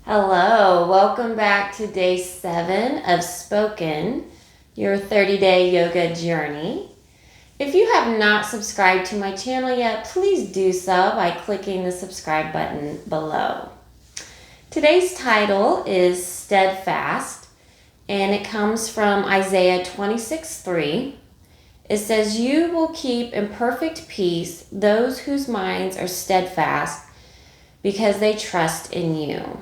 Hello, welcome back to day 7 of Spoken, your 30-day yoga journey. If you have not subscribed to my channel yet, please do so by clicking the subscribe button below. Today's title is Steadfast, and it comes from Isaiah 26:3. It says, "You will keep in perfect peace those whose minds are steadfast because they trust in you."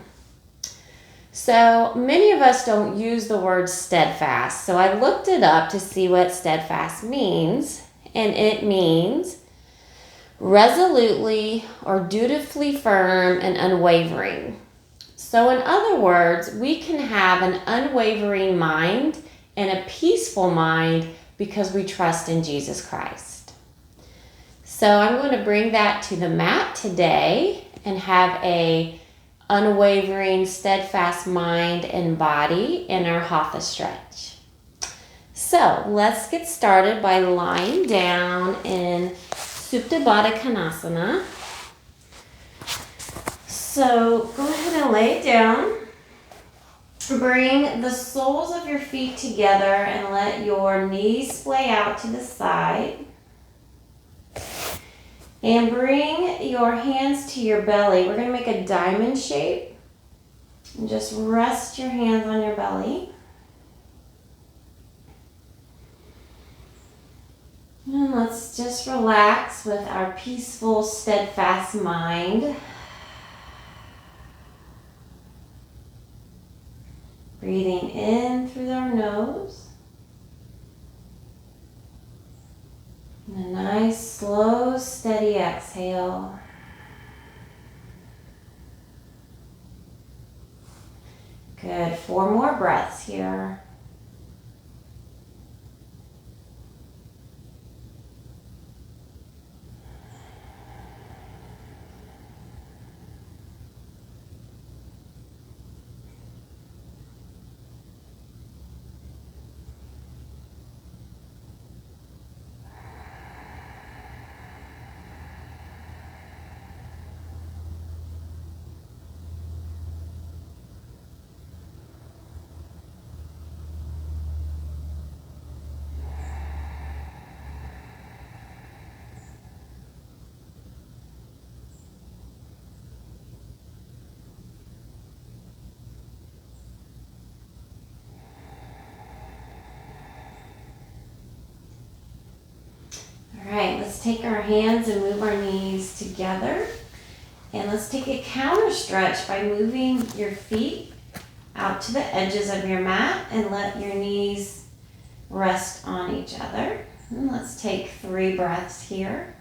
So many of us don't use the word steadfast. So I looked it up to see what steadfast means. And it means resolutely or dutifully firm and unwavering. So in other words, we can have an unwavering mind and a peaceful mind because we trust in Jesus Christ. So I'm going to bring that to the mat today and have a unwavering, steadfast mind and body in our Hatha Stretch. So let's get started by lying down in Supta Baddha Konasana. So go ahead and lay it down. Bring the soles of your feet together and let your knees splay out to the side. And bring your hands to your belly. We're going to make a diamond shape. And just rest your hands on your belly. And let's just relax with our peaceful, steadfast mind. Breathing in through our nose. And a nice, slow, steady exhale. Good. 4 more breaths here. All right, let's take our hands and move our knees together. And let's take a counter stretch by moving your feet out to the edges of your mat and let your knees rest on each other. And let's take 3 breaths here.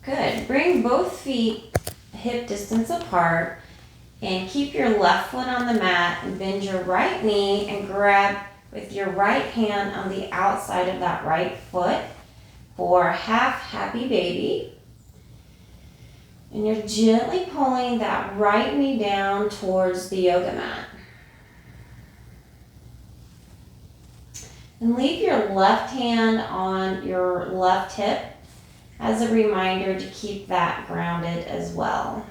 Good. Bring both feet hip distance apart and keep your left foot on the mat and bend your right knee and grab with your right hand on the outside of that right foot for half happy baby. And you're gently pulling that right knee down towards the yoga mat. And leave your left hand on your left hip as a reminder to keep that grounded as well.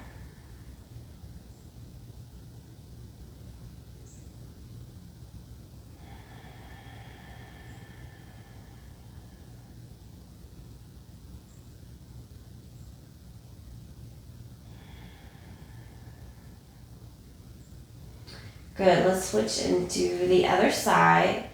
Good, let's switch into the other side.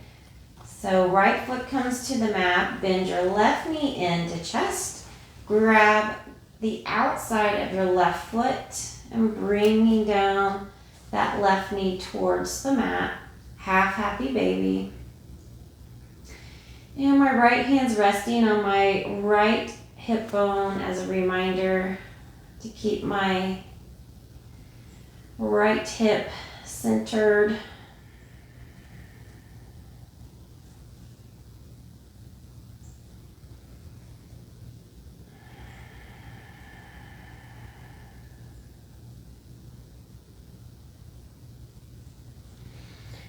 So right foot comes to the mat, bend your left knee into chest. Grab the outside of your left foot and bringing down that left knee towards the mat. Half happy baby. And my right hand's resting on my right hip bone as a reminder to keep my right hip centered.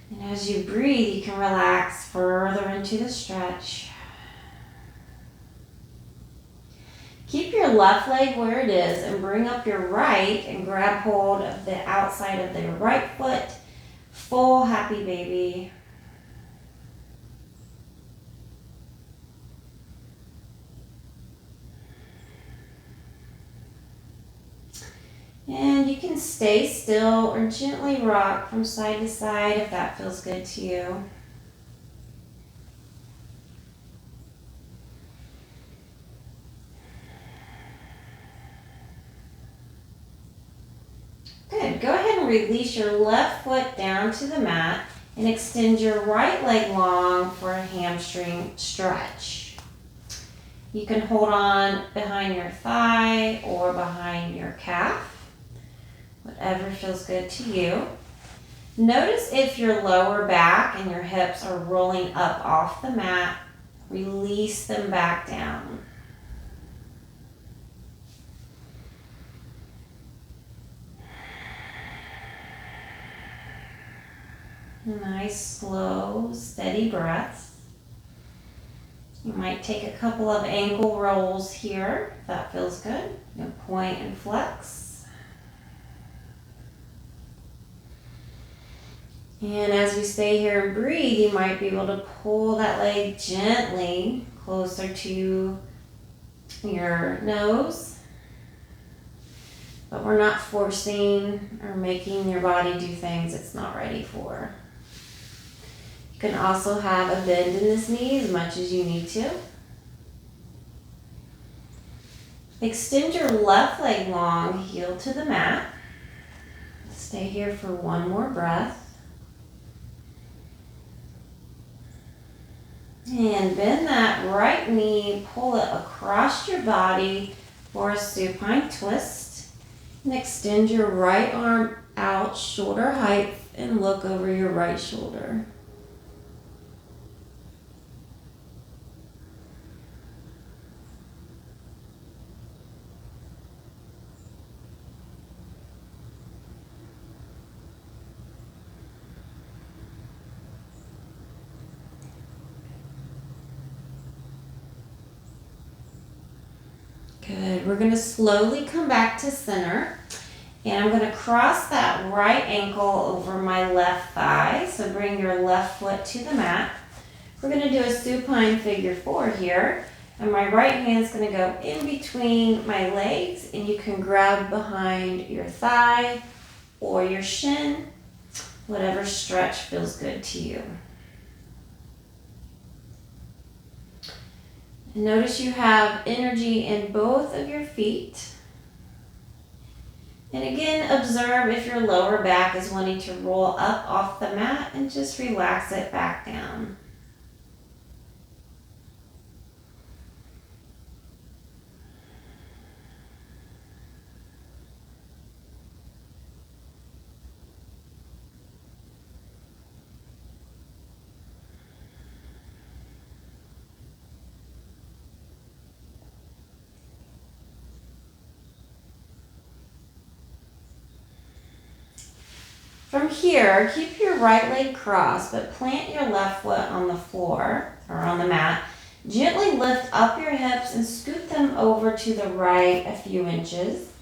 And as you breathe, you can relax further into the stretch. Keep your left leg where it is and bring up your right and grab hold of the outside of the right foot. Full happy baby. And you can stay still or gently rock from side to side if that feels good to you. Good. Go ahead and release your left foot down to the mat and extend your right leg long for a hamstring stretch. You can hold on behind your thigh or behind your calf. Whatever feels good to you. Notice if your lower back and your hips are rolling up off the mat. Release them back down. Nice, slow, steady breaths. You might take a couple of ankle rolls here, if that feels good. You point and flex. And as we stay here and breathe, you might be able to pull that leg gently closer to your nose. But we're not forcing or making your body do things it's not ready for. You can also have a bend in this knee as much as you need to. Extend your left leg long, heel to the mat. Stay here for one more breath. And bend that right knee, pull it across your body for a supine twist. And extend your right arm out shoulder height and look over your right shoulder. Good. We're going to slowly come back to center. And I'm going to cross that right ankle over my left thigh. So bring your left foot to the mat. We're going to do a supine figure 4 here. And my right hand's going to go in between my legs. And you can grab behind your thigh or your shin. Whatever stretch feels good to you. Notice you have energy in both of your feet. And again, observe if your lower back is wanting to roll up off the mat and just relax it back down. From here, keep your right leg crossed, but plant your left foot on the floor or on the mat. Gently lift up your hips and scoot them over to the right a few inches.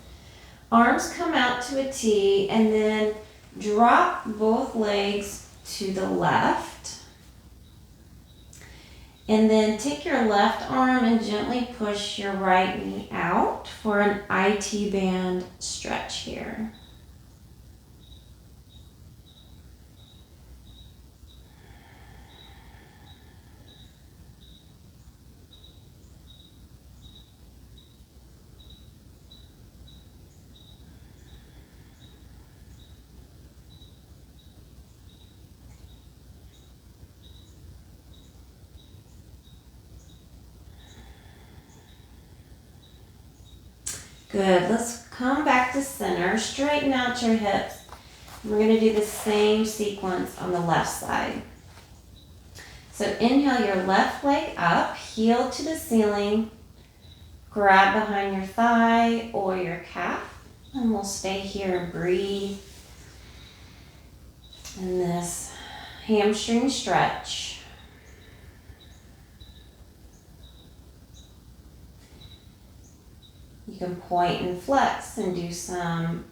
Arms come out to a T and then drop both legs to the left. And then take your left arm and gently push your right knee out for an IT band stretch here. Good. Let's come back to center, straighten out your hips. We're going to do the same sequence on the left side. So inhale your left leg up, heel to the ceiling, grab behind your thigh or your calf, and we'll stay here and breathe in this hamstring stretch. You can point and flex and do some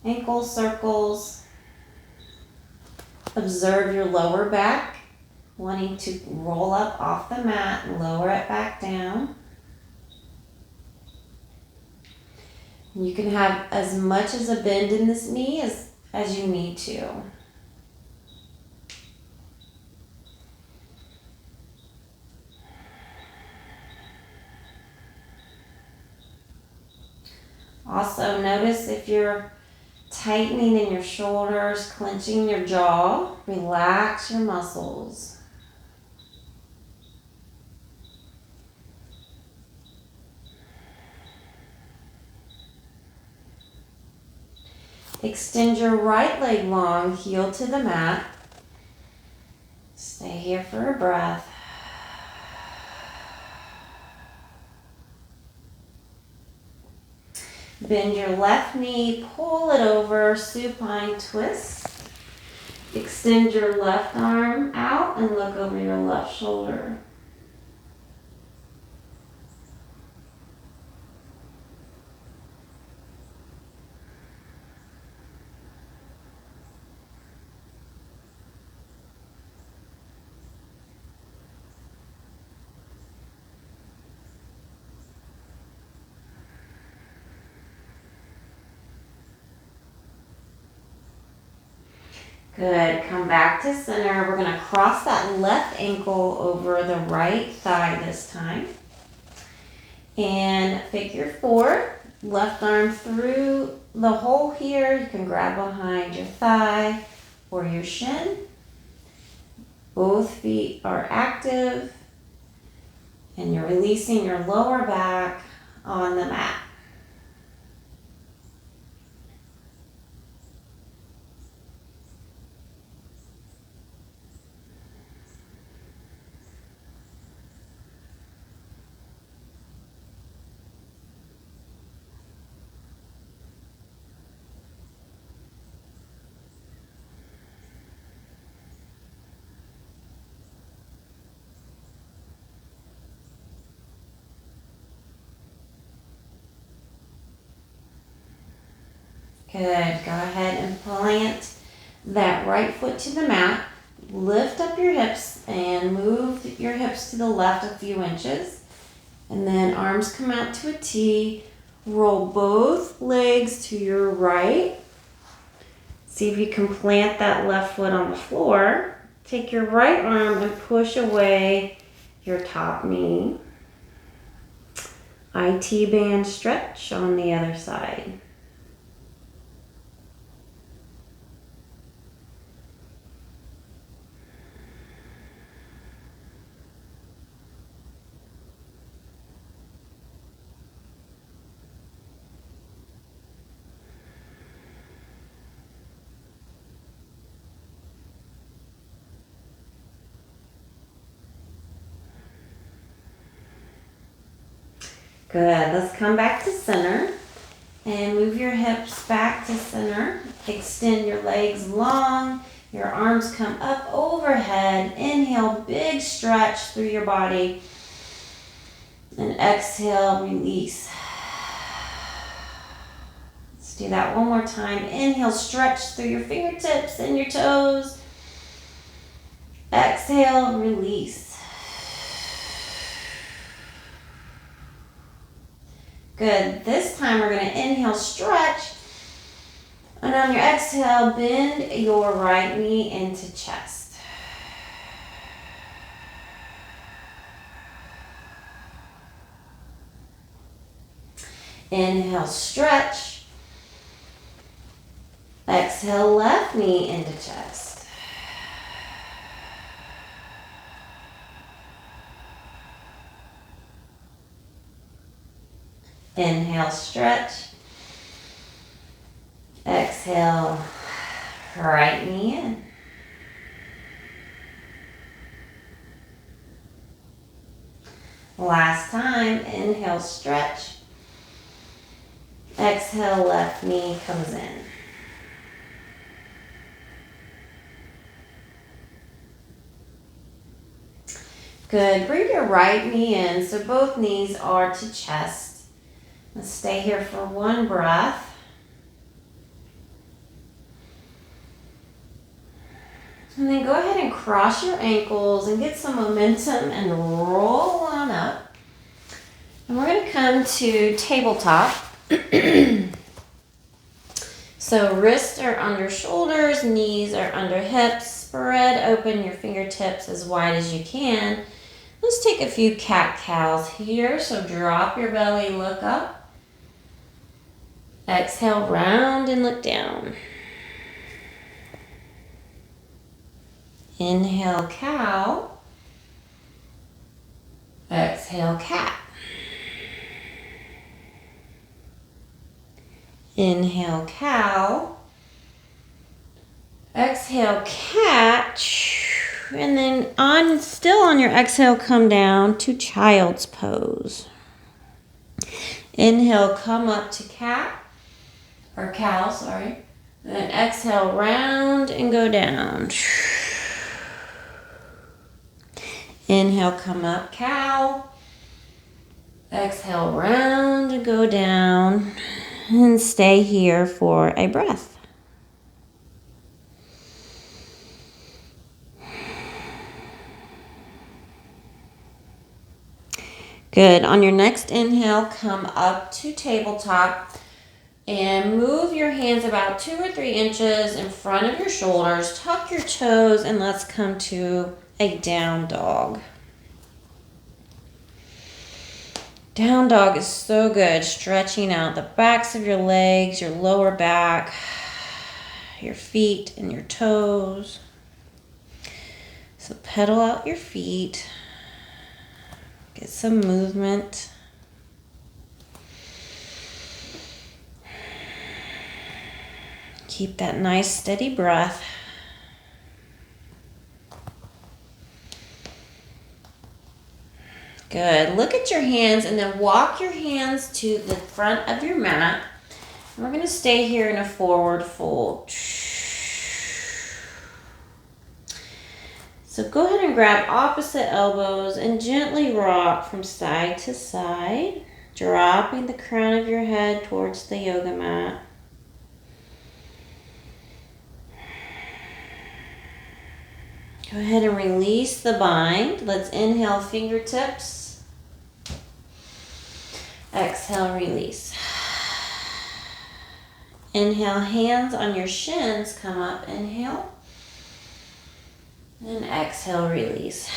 ankle circles. Observe your lower back, wanting to roll up off the mat and lower it back down. You can have as much as a bend in this knee as you need to. Also, notice if you're tightening in your shoulders, clenching your jaw, relax your muscles. Extend your right leg long, heel to the mat. Stay here for a breath. Bend your left knee, pull it over, supine twist. Extend your left arm out and look over your left shoulder. Good. Come back to center. We're going to cross that left ankle over the right thigh this time. And figure four. Left arm through the hole here. You can grab behind your thigh or your shin. Both feet are active. And you're releasing your lower back on the mat. Good. Go ahead and plant that right foot to the mat. Lift up your hips and move your hips to the left a few inches. And then arms come out to a T. Roll both legs to your right. See if you can plant that left foot on the floor. Take your right arm and push away your top knee. IT band stretch on the other side. Good. Let's come back to center and move your hips back to center. Extend your legs long. Your arms come up overhead. Inhale, big stretch through your body. And exhale, release. Let's do that one more time. Inhale, stretch through your fingertips and your toes. Exhale, release. Good. This time we're going to inhale, stretch. And on your exhale, bend your right knee into chest. Inhale, stretch. Exhale, left knee into chest. Inhale, stretch. Exhale, right knee in. Last time, inhale, stretch. Exhale, left knee comes in. Good. Bring your right knee in so both knees are to chest. Let's stay here for one breath. And then go ahead and cross your ankles and get some momentum and roll on up. And we're going to come to tabletop. So wrists are under shoulders, knees are under hips. Spread open your fingertips as wide as you can. Let's take a few cat-cows here. So drop your belly, look up. Exhale, round and look down. Inhale, cow. Exhale, cat. Inhale, cow. Exhale, cat. And then still on your exhale, come down to child's pose. Inhale, come up to cat. Or cow, sorry. Then exhale, round and go down. Inhale, come up, cow. Exhale, round and go down. And stay here for a breath. Good. On your next inhale, come up to tabletop and move your hands about 2 or 3 inches in front of your shoulders. Tuck your toes and let's come to a down dog. Down dog is so good, stretching out the backs of your legs, your lower back, your feet and your toes. So pedal out your feet, get some movement. Keep that nice steady breath. Good. Look at your hands and then walk your hands to the front of your mat. We're going to stay here in a forward fold. So go ahead and grab opposite elbows and gently rock from side to side, dropping the crown of your head towards the yoga mat. Go ahead and release the bind. Let's inhale, fingertips. Exhale, release. Inhale, hands on your shins, come up, inhale. And exhale, release.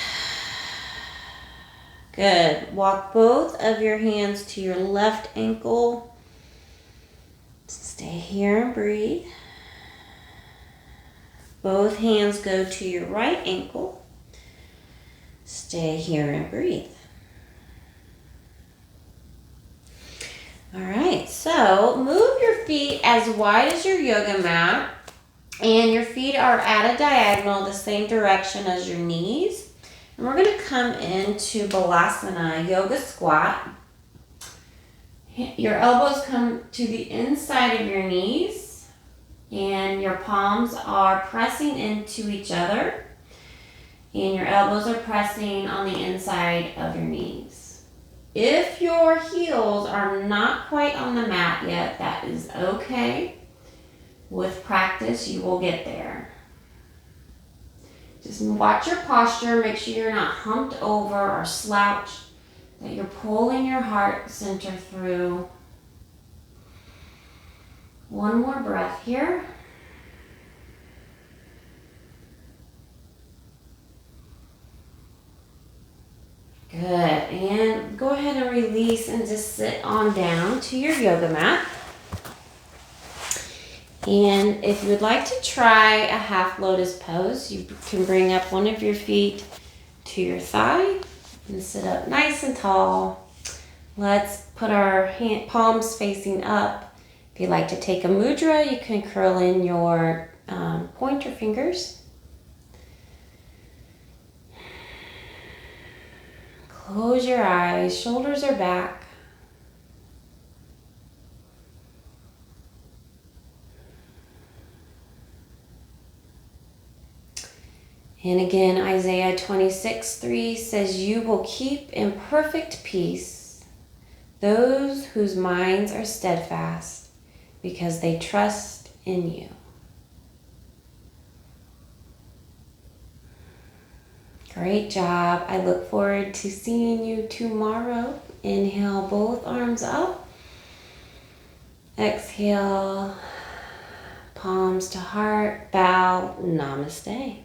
Good. Walk both of your hands to your left ankle. Stay here and breathe. Both hands go to your right ankle. Stay here and breathe. All right, so move your feet as wide as your yoga mat, and your feet are at a diagonal the same direction as your knees. And we're going to come into Balasana, yoga squat. Your elbows come to the inside of your knees, and your palms are pressing into each other, and your elbows are pressing on the inside of your knees. If your heels are not quite on the mat yet, that is okay. With practice, you will get there. Just watch your posture. Make sure you're not humped over or slouched, that you're pulling your heart center through. One more breath here. Good, and go ahead and release and just sit on down to your yoga mat. And if you would like to try a half lotus pose, you can bring up one of your feet to your thigh and sit up nice and tall. Let's put our palms facing up, If you like to take a mudra, you can curl in your pointer fingers. Close your eyes, shoulders are back. And again, Isaiah 26:3 says, "You will keep in perfect peace those whose minds are steadfast because they trust in you." Great job. I look forward to seeing you tomorrow. Inhale, both arms up. Exhale, palms to heart, bow, namaste.